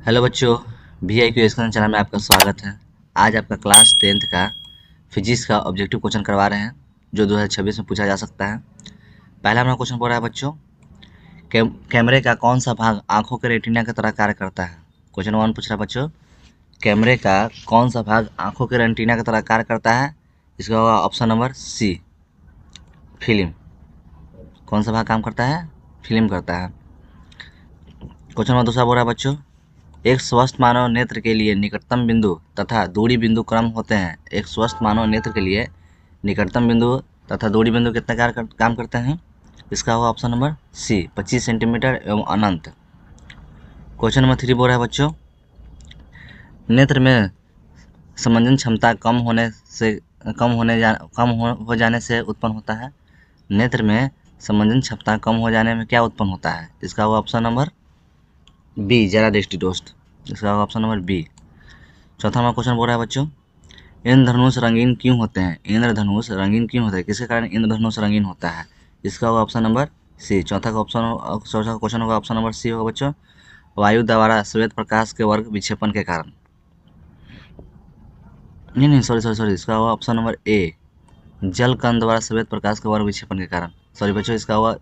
Hello बच्चों, VIQ education channel में आपका स्वागत है। आज आपका क्लास 10th का फिजिक्स का ऑब्जेक्टिव क्वेश्चन करवा रहे हैं जो 2026 में पूछा जा सकता है। पहला हमारा क्वेश्चन बोल रहा है बच्चों, कैमरे का कौन सा भाग आंखों के रेटिना की तरह कार्य करता है। क्वेश्चन 1 पूछ रहा है बच्चों, कैमरे का कौन सा भाग आंखों के रेटिना की तरह कार्य करता है। इसका होगा ऑप्शन नंबर सी, फिल्म। कौन सा भाग काम करता है? फिल्म करता है। क्वेश्चन नंबर दूसरा बोल रहा है बच्चों, एक स्वस्थ मानव नेत्र के लिए निकटतम बिंदु तथा दूरी बिंदु क्रम होते हैं। एक स्वस्थ मानव नेत्र के लिए निकटतम बिंदु तथा दूरी बिंदु कितने काम करते हैं? इसका होगा ऑप्शन नंबर सी, 25 सेंटीमीटर एवं अनंत। क्वेश्चन नंबर 3 बोल रहा है बच्चों, नेत्र में संवेदन क्षमता हो जाने से उत्पन्न होता है। नेत्र में संवेदन क्षमता कम हो जाने में क्या उत्पन्न होता है? इसका होगा ऑप्शन नंबर बी, ज़्यादा दृष्टि दोष। इसका होगा ऑप्शन नंबर बी। चौथा हमारा क्वेश्चन बोल रहा है बच्चों, इंद्रधनुष रंगीन क्यों होते हैं? इंद्रधनुष रंगीन क्यों होता है? किसके कारण इंद्रधनुष रंगीन होता है? इसका होगा ऑप्शन नंबर सी। चौथा क्वेश्चन होगा ऑप्शन नंबर सी होगा बच्चों, वायु द्वारा श्वेत प्रकाश के वर्ग विक्षेपण के कारण। नहीं, सॉरी, इसका होगा ऑप्शन नंबर ए, जल कण द्वारा श्वेत प्रकाश के वर्ग विक्षेपण के कारण। सॉरी बच्चों, इसका होगा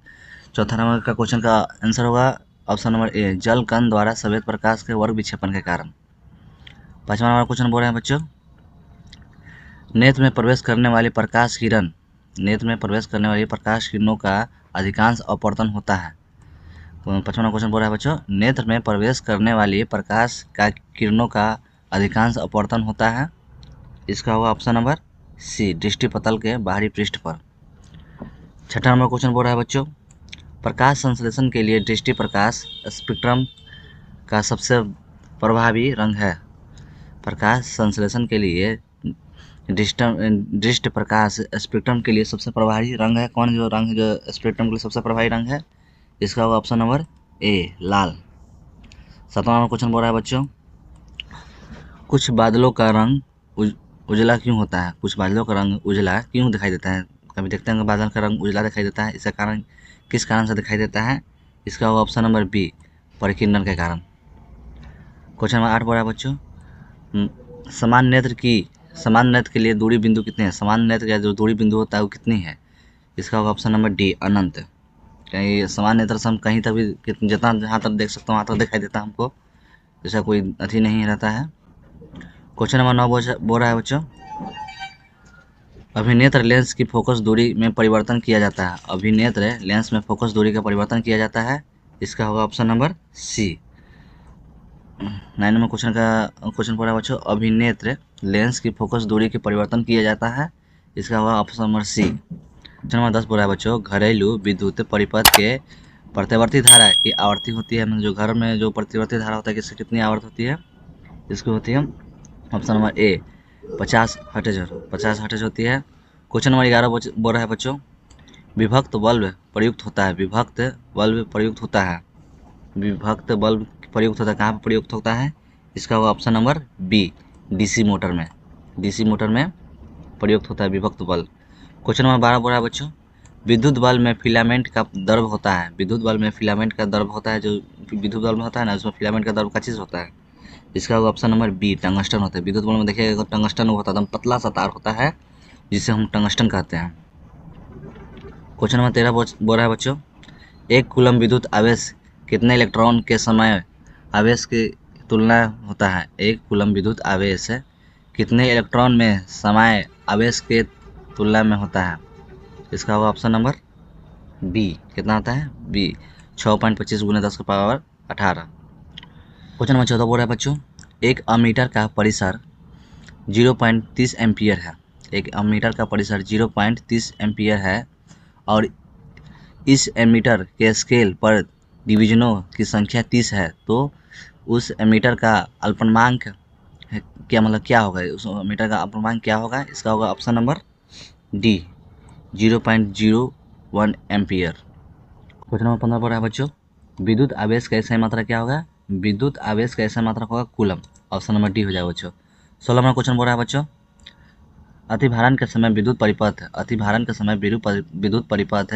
चौथा नंबर का क्वेश्चन का आंसर होगा ऑप्शन नंबर ए, जल कण द्वारा श्वेत प्रकाश के वर्ग विक्षेपण के कारण। पांचवा नंबर क्वेश्चन बोल रहे हैं बच्चों, नेत्र में प्रवेश करने वाली प्रकाश किरणों का अधिकांश अपवर्तन होता है। तो पांचवा क्वेश्चन बोल रहा है बच्चों, नेत्र में प्रवेश करने वाली प्रकाश का किरणों का अधिकांश अपवर्तन होता है। इसका होगा ऑप्शन नंबर सी, दृष्टिपटल के बाहरी पृष्ठ पर। छठा नंबर क्वेश्चन बोल रहा है बच्चों, प्रकाश संश्लेषण के लिए दृष्टि प्रकाश स्पेक्ट्रम का सबसे प्रभावी रंग है। प्रकाश संश्लेषण के लिए दृष्टि प्रकाश स्पेक्ट्रम के लिए सबसे प्रभावी रंग है। कौन जो रंग है जो स्पेक्ट्रम के लिए सबसे प्रभावी रंग है? इसका होगा ऑप्शन नंबर ए, लाल। सातवां नंबर क्वेश्चन बोल रहा है बच्चों, कुछ बादलों का रंग उजला क्यों होता है? कुछ बादलों का रंग उजला क्यों दिखाई देता है? कभी देखते हैं कि बादल का रंग उजला दिखाई देता है, इसका कारण किस कारण से दिखाई देता है? इसका होगा ऑप्शन नंबर बी, परिकिरण के कारण। क्वेश्चन नंबर 8 बोल रहा है बच्चों, समान नेत्र के लिए दूरी बिंदु कितने हैं? समान नेत्र का जो दूरी बिंदु होता है वो कितनी है? इसका होगा ऑप्शन नंबर डी, अनंत। कहीं समान नेत्र से हम कहीं तक भी जितना जहाँ तक देख सकते हो वहाँ तक दिखाई देता है हमको, जैसा कोई अथी नहीं रहता है। क्वेश्चन नंबर 9 बोल रहा है बच्चों, अभिनेत्र लेंस की फोकस दूरी में परिवर्तन किया जाता है। अभिनेत्र लेंस में फोकस दूरी का परिवर्तन किया जाता है। इसका होगा ऑप्शन नंबर सी। 9 नंबर क्वेश्चन बोल रहा है बच्चों, अभिनेत्र लेंस की फोकस दूरी के परिवर्तन किया जाता है। इसका होगा option number C. Question number 10 बोल रहा है बच्चों, घरेलू विद्युत परिपथ के प्रतिवर्ती धारा की आवर्ती होती है। मतलब जो घर में जो प्रतिवर्ती धारा होता है किससे कितनी आवर्त होती है? इसकी होती है ऑप्शन नंबर ए, 50 हर्ट्ज होती है। क्वेश्चन नंबर 11 बोल रहा है बच्चों, विभक्त बल्ब प्रयुक्त होता है। विभक्त बल्ब प्रयुक्त होता है कहाँ पर प्रयुक्त होता है? इसका होगा option number B, DC motor में प्रयुक्त होता है विभक्त बल्ब। क्वेश्चन नंबर 12 बोल रहा है बच्चों, विद्युत बल्ब में फिलामेंट का द्रव होता है। विद्युत बल्ब में फिलामेंट का द्रव होता है। जो विद्युत बल्ब होता है ना, उसमें फिलामेंट का द्रव का चीज़ होता है। इसका होगा ऑप्शन नंबर बी, टंगस्टन होता है। विद्युत बल्ब में देखिएगा टंगस्टन होता है, एकदम पतला सा तार होता है जिसे हम टंगस्टन कहते हैं। क्वेश्चन नंबर 13 बोल रहा है बच्चों, एक कूलम विद्युत आवेश कितने इलेक्ट्रॉन के समय आवेश की तुलना होता है? एक कूलम विद्युत आवेश कितने इलेक्ट्रॉन में समय आवेश के तुलना में होता है? इसका होगा ऑप्शन नंबर बी, कितना होता है? बी, 6.25 × 10⁻18। क्वेश्चन नंबर 14 बोल रहा है बच्चों, एक अमीटर का परिसर 0.30 एम्पियर है। एक अमीटर का परिसर 0.30 एम्पियर है और इस एमीटर के स्केल पर डिवीजनों की संख्या 30 है, तो उस एमीटर का अल्पतमांक क्या होगा? उस एमीटर का अल्पतमांक क्या होगा? इसका होगा option number D, 0.01 ampere. Question number 15 बोल रहा है बच्चों, विद्युत आवेश का SI मात्रा क्या होगा? विद्युत आवेश का SI मात्रा होगा कूलम। ऑप्शन नंबर डी हो जाएगा बच्चों। 16 नंबर क्वेश्चन बोल रहा है बच्चों, अतिभारण के समय विद्युत परिपथ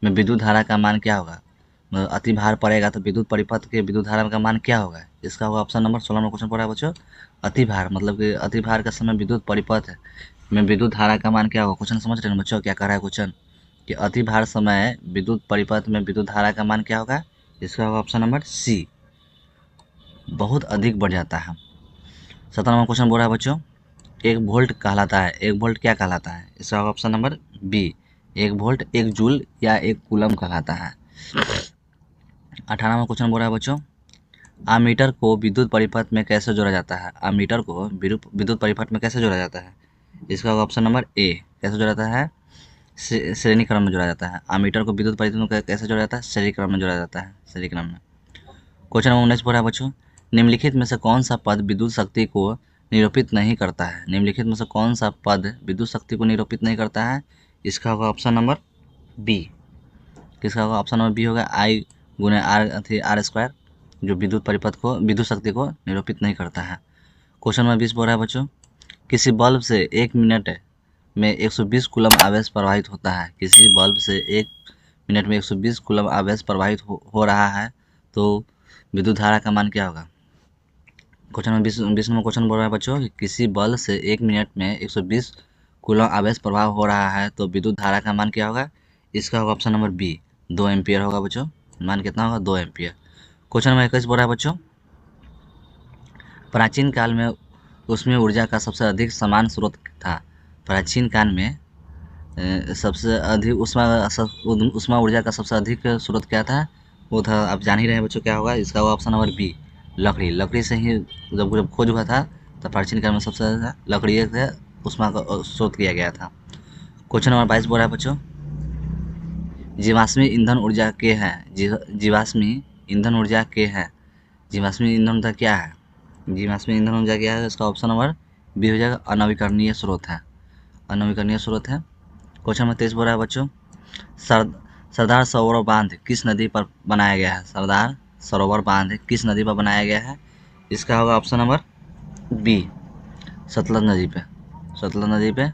में विद्युत धारा का मान क्या होगा? अति भार पड़ेगा तो विद्युत परिपथ के विद्युत धारा का मान क्या होगा? इसका होगा ऑप्शन नंबर 16 में क्वेश्चन पड़ा है बच्चों, अति भार, मतलब कि अति भार का समय विद्युत परिपथ में विद्युत धारा का मान क्या होगा? क्वेश्चन समझ रहे हैं बच्चों क्या कह रहा है क्वेश्चन, कि अति भार समय विद्युत परिपथ में विद्युत धारा का मान क्या होगा? इसका होगा ऑप्शन नंबर सी, बहुत अधिक बढ़ जाता है। 17 नंबर क्वेश्चन बोल रहा है बच्चों, 1 वोल्ट कहलाता है, 1 वोल्ट क्या कहलाता है? इसका होगा option number B, 1 volt 1 joule या 1 कूलम कहलाता है। 18वां क्वेश्चन बोल रहा है बच्चों, आमीटर को विद्युत परिपथ में कैसे जोड़ा जाता है? आमीटर को विद्युत परिपथ में कैसे जोड़ा जाता है? इसका होगा ऑप्शन नंबर ए, कैसे जोड़ा जाता है? श्रेणी क्रम में जोड़ा जाता है। आमीटर को विद्युत परिपथ में कैसे जोड़ा जाता है? श्रेणी क्रम में जोड़ा जाता है, श्रेणी क्रम में। क्वेश्चन नंबर 19 बोल रहा है बच्चों, निम्नलिखित में से कौन सा पद विद्युत शक्ति को निरूपित नहीं करता है? निम्नलिखित में से कौन सा पद विद्युत शक्ति को निरूपित नहीं करता है? इसका होगा ऑप्शन नंबर बी, किसका होगा? ऑप्शन नंबर बी होगा I गुने आर स्क्वायर, जो विद्युत परिपथ को विद्युत शक्ति को निरूपित नहीं करता है। क्वेश्चन नंबर 20 बोल रहा है बच्चों, किसी बल्ब से 1 मिनट में 120 कूलम आवेश प्रवाहित होता है। किसी बल्ब से 1 मिनट में 120 कूलम आवेश प्रवाहित हो रहा है तो विद्युत धारा का मान क्या होगा? क्वेश्चन नंबर 20 नंबर क्वेश्चन बोल रहा है बच्चों कि किसी बल्ब से 1 मिनट में 120 कूलम आवेश प्रवाह हो रहा है तो विद्युत धारा का मान क्या होगा? इसका होगा ऑप्शन नंबर बी, 2 एम्पियर होगा बच्चों। मान कितना होगा? 2 एम्पियर। क्वेश्चन नंबर 21 बोल रहा है बच्चों, प्राचीन काल में उसमें ऊर्जा का सबसे अधिक समान स्रोत था। प्राचीन काल में सबसे अधिक उष्मा ऊर्जा का सबसे अधिक स्रोत क्या था? वो था, आप जान ही रहे हैं बच्चों क्या होगा? इसका होगा ऑप्शन नंबर बी, लकड़ी। लकड़ी से ही जब खोज हुआ था तब प्राचीन काल में सबसे ज़्यादा लकड़ी से उष्मा का स्रोत किया गया था। क्वेश्चन नंबर 22 बोल रहा है बच्चों, जीवाश्मी ईंधन ऊर्जा के हैं। जीवाश्मी ईंधन ऊर्जा के हैं। जीवाश्मी ईंधन ऊर्जा क्या है? जीवाश्मी ईंधन ऊर्जा क्या है? इसका ऑप्शन नंबर बी हो जाएगा, अनवीकरणीय स्रोत है, अनवीकरणीय स्रोत है। क्वेश्चन नंबर 23 बोल रहा है बच्चों, सरदार सरोवर बांध किस नदी पर बनाया गया है? सरदार सरोवर बांध किस नदी पर बनाया गया है? इसका होगा ऑप्शन नंबर बी, सतलज नदी पे, सतलज नदी पे।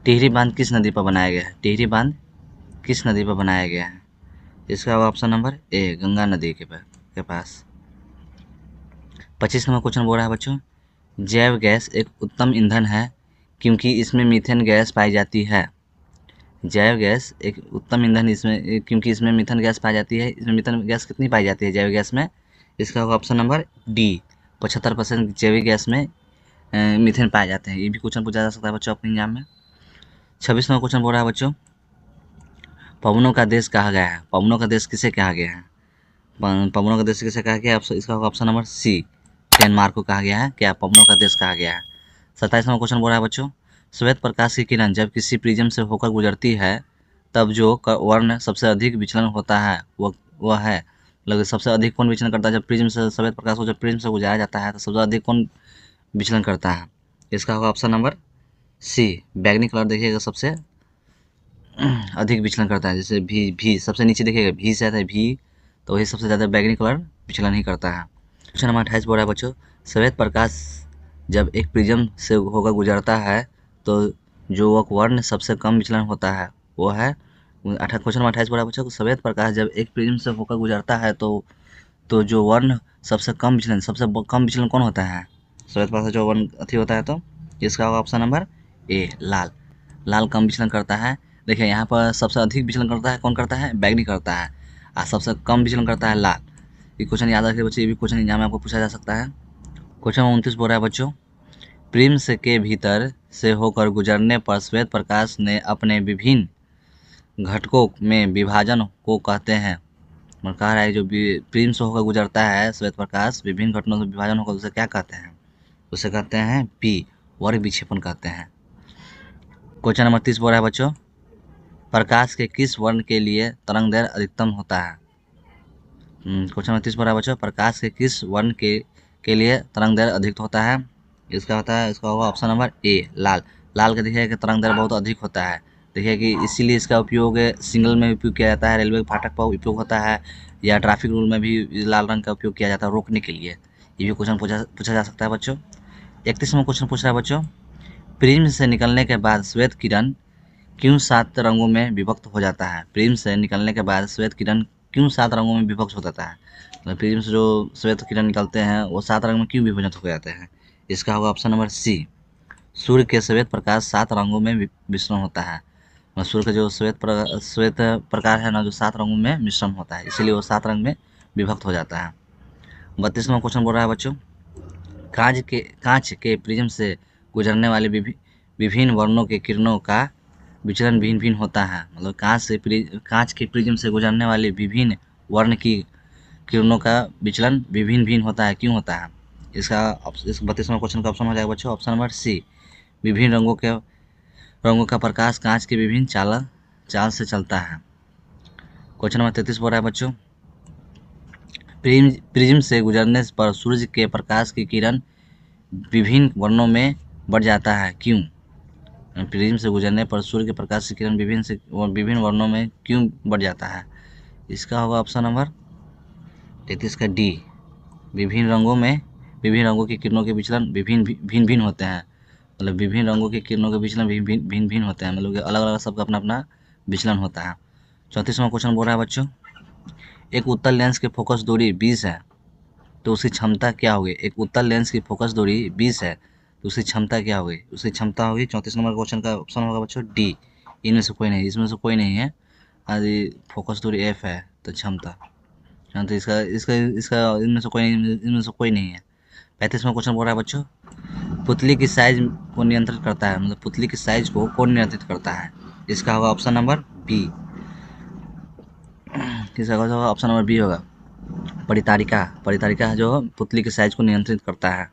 टिहरी बांध किस नदी पर बनाया गया है? टिहरी बांध किस नदी पर बनाया गया है? इसका होगा ऑप्शन नंबर ए, गंगा नदी के पास। 25 नंबर क्वेश्चन बोल रहा है बच्चों, जैव गैस एक उत्तम ईंधन है क्योंकि इसमें मीथेन गैस पाई जाती है। जैव गैस एक उत्तम ईंधन इसमें क्योंकि इसमें मीथेन गैस पाई जाती है। इसमें मीथेन गैस कितनी पाई जाती है जैव गैस में? इसका होगा ऑप्शन नंबर डी, 75% जैविक गैस में मीथेन पाए जाते हैं। ये भी क्वेश्चन पूछा जा सकता है बच्चों अपने एग्जाम में। 26 नंबर क्वेश्चन बोल रहा है बच्चों, पवनों का देश कहा गया है। पवनों का देश किसे कहा गया है? पवनों का देश किसे कहा गया है? इसका होगा ऑप्शन नंबर सी, डेनमार्क को कहा गया है। क्या पवनों का देश कहा गया है? 27 नंबर क्वेश्चन बोल रहा है बच्चों, श्वेत प्रकाश की किरण जब किसी प्रिज्म से होकर गुजरती है तब जो वर्ण सबसे अधिक विचलन होता है वह है, मतलब सबसे अधिक कौन विचलन करता है? जब प्रिज्म से श्वेत प्रकाश को जब प्रिज्म से गुजारा जाता है तो सबसे अधिक कौन विचलन करता है? इसका होगा ऑप्शन नंबर सी, बैगनी कलर देखिएगा सबसे अधिक विचलन करता है। जैसे भी सबसे नीचे देखिएगा भी से आता है भी, तो वही सबसे ज़्यादा बैगनी कलर विचलन ही करता है। क्वेश्चन नंबर 28 बोल रहा है बच्चों, श्वेत प्रकाश जब एक प्रिज्म से होकर गुजरता है तो जो वर्ण सबसे कम विचलन होता है वो है। क्वेश्चन नंबर 28 बोल रहा है बच्चों, श्वेत प्रकाश जब एक प्रिज्म से होकर गुजरता है तो जो वर्ण सबसे कम विचलन कौन होता है? श्वेत प्रकाश जो वर्ण अति होता है, तो इसका होगा ऑप्शन नंबर ए, लाल। लाल कम विचलन करता है। देखिए यहाँ पर सबसे अधिक विचलन करता है कौन करता है? बैगनी करता है, और सबसे कम विचलन करता है लाल। ये क्वेश्चन याद रखिए बच्चे, ये भी क्वेश्चन एग्जाम में आपको पूछा जा सकता है। क्वेश्चन 29 बोल रहा है बच्चों, प्रिज्म के भीतर से होकर गुजरने पर श्वेत प्रकाश ने अपने विभिन्न घटकों में विभाजन को कहते हैं। मतलब कह रहा है जो प्रिज्म से होकर गुजरता है श्वेत प्रकाश, विभिन्न घटकों में विभाजन होकर उसे क्या कहते हैं? उसे कहते हैं पी, वर्ग विक्षेपण कहते हैं। क्वेश्चन नंबर 30 बोल रहा है बच्चों, प्रकाश के किस वर्ण के लिए तरंग दैर्घ्य अधिकतम होता है? क्वेश्चन नंबर 30 बोल रहा है बच्चों, प्रकाश के किस वर्ण के लिए तरंग दैर्घ्य अधिक होता है? इसका होगा ऑप्शन नंबर ए, लाल। लाल का देखिए कि तरंग दैर्घ्य बहुत अधिक होता है। देखिए कि इसीलिए इसका उपयोग सिग्नल में उपयोग किया जाता है, रेलवे फाटक पर उपयोग होता है, या ट्रैफिक रूल में भी लाल रंग का उपयोग किया जाता है रोकने के लिए। ये भी क्वेश्चन पूछा जा सकता है बच्चों। 31वां क्वेश्चन पूछ रहा है बच्चों, प्रिज्म से निकलने के बाद श्वेत किरण क्यों 7 रंगों में विभक्त हो जाता है? प्रिज्म से निकलने के बाद श्वेत किरण क्यों 7 रंगों में विभक्त हो जाता है? मतलब प्रिज्म से जो श्वेत किरण निकलते हैं वो 7 रंग में क्यों विभाजित हो जाते हैं? इसका होगा ऑप्शन नंबर सी। सूर्य के श्वेत प्रकाश 7 रंगों में मिश्रण होता है। मतलब सूर्य का जो श्वेत प्रकाश है ना, जो 7 रंगों में मिश्रण होता है, इसीलिए वो 7 रंग में विभक्त हो जाता है। 32वां क्वेश्चन बोल रहा है बच्चों, कांच के प्रिज्म से गुजरने वाले विभिन्न वर्णों के किरणों का विचलन भिन्न भिन्न होता है। मतलब कांच के प्रिज्म से गुजरने वाले विभिन्न वर्ण की किरणों का विचलन विभिन्न भिन्न होता है, क्यों होता है? इस 32वां क्वेश्चन का ऑप्शन हो जाएगा बच्चों ऑप्शन नंबर सी। विभिन्न रंगों का प्रकाश कांच के विभिन्न चाल से चलता है। क्वेश्चन नंबर 33 बोल रहा है बच्चों, प्रिज्म से गुजरने पर सूर्य के प्रकाश की किरण विभिन्न वर्णों में बढ़ जाता है, क्यों? प्रिज्म से गुजरने पर सूर्य के प्रकाश की किरण विभिन्न वर्णों में क्यों बढ़ जाता है? इसका होगा ऑप्शन नंबर 33 का डी। विभिन्न रंगों की किरणों के विचलन भिन्न भिन्न होते हैं। मतलब विभिन्न रंगों के किरणों के विचलन भिन्न भिन्न होते हैं, मतलब अलग अलग सबका अपना अपना विचलन होता है। 34वां क्वेश्चन बोल रहा है बच्चों, एक उत्तल लेंस की फोकस दूरी 20 है तो उसकी क्षमता क्या होगी? एक उत्तल लेंस की फोकस दूरी 20 है तो उसकी क्षमता क्या होगी? उसकी क्षमता होगी 34 नंबर क्वेश्चन का ऑप्शन होगा बच्चों डी। इसमें से कोई नहीं है। यदि फोकस दूरी एफ है तो क्षमता तो इसका इसका इसका इनमें से कोई नहीं है। 35वां क्वेश्चन बोल रहा है बच्चों, पुतली की साइज को नियंत्रित करता है। मतलब पुतली की साइज को कौन नियंत्रित करता है? इसका होगा ऑप्शन नंबर बी। किसका होगा? ऑप्शन नंबर बी होगा परितारिका जो पुतली की साइज को नियंत्रित करता है।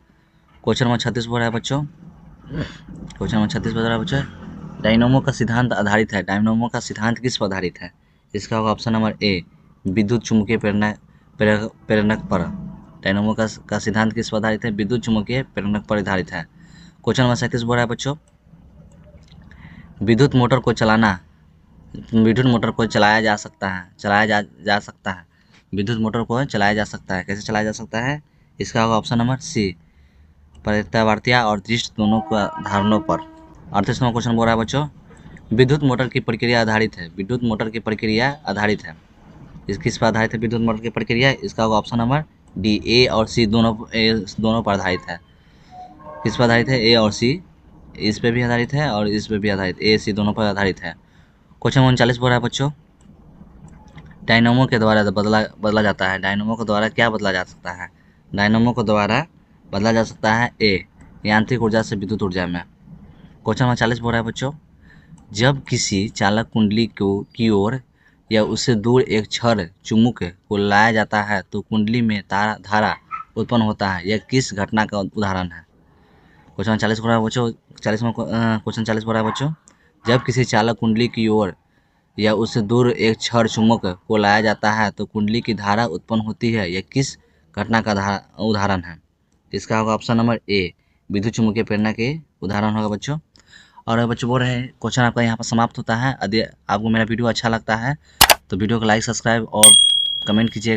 क्वेश्चन नंबर 36 बोल रहा है बच्चों, डायनामो का सिद्धांत आधारित है। डायनामो का सिद्धांत किस पर आधारित है? इसका होगा ऑप्शन नंबर ए, विद्युत चुम्बकीय प्रेरणक पर। डायनामो का सिद्धांत किस पर आधारित है? विद्युत चुम्बकीय प्रेरणक पर आधारित है। क्वेश्चन नंबर 37 बोल रहा है बच्चों, विद्युत मोटर को चलाया जा सकता है। विद्युत मोटर को चलाया जा सकता है। कैसे चलाया जा सकता है? इसका होगा ऑप्शन नंबर सी, प्रत्यावर्तिया और दृष्ट दोनों को धारणों पर। 38वां क्वेश्चन बोल रहा है बच्चों, विद्युत मोटर की प्रक्रिया आधारित है। इस किस पर आधारित है विद्युत मोटर की प्रक्रिया? इसका होगा ऑप्शन नंबर डी, ए और सी दोनों पर आधारित है। किस पर आधारित है? ए और सी, इस पे भी आधारित है और इस पे भी आधारित, ए सी दोनों पर आधारित है। क्वेश्चन 39 बोल रहा है बच्चों, डायनामो के द्वारा बदला जाता है। डायनामो के द्वारा क्या बदला जा सकता है? डायनामो के द्वारा बदला जा सकता है ए, यांत्रिक ऊर्जा से विद्युत ऊर्जा में। क्वेश्चन नंबर 40 बोल रहा है बच्चों, जब किसी चालक कुंडली की ओर या उससे दूर एक छड़ चुम्बक को लाया जाता है तो कुंडली में धारा उत्पन्न होता है। यह किस घटना का उदाहरण है? क्वेश्चन 40 बोल रहा है बच्चों, 40वां क्वेश्चन 40 बोल रहा है बच्चों, जब किसी चालक कुंडली की ओर या उससे दूर एक छड़ चुम्बक को लाया जाता है तो कुंडली की धारा उत्पन्न होती है। यह किस घटना का उदाहरण है? इसका होगा ऑप्शन नंबर ए, विद्युत चुम्बकीय प्रेरणा के उदाहरण होगा बच्चों। और बच्चों बोल रहे हैं क्वेश्चन आपका यहाँ पर समाप्त होता है। यदि आपको मेरा वीडियो अच्छा लगता है तो वीडियो को लाइक, सब्सक्राइब और कमेंट कीजिएगा।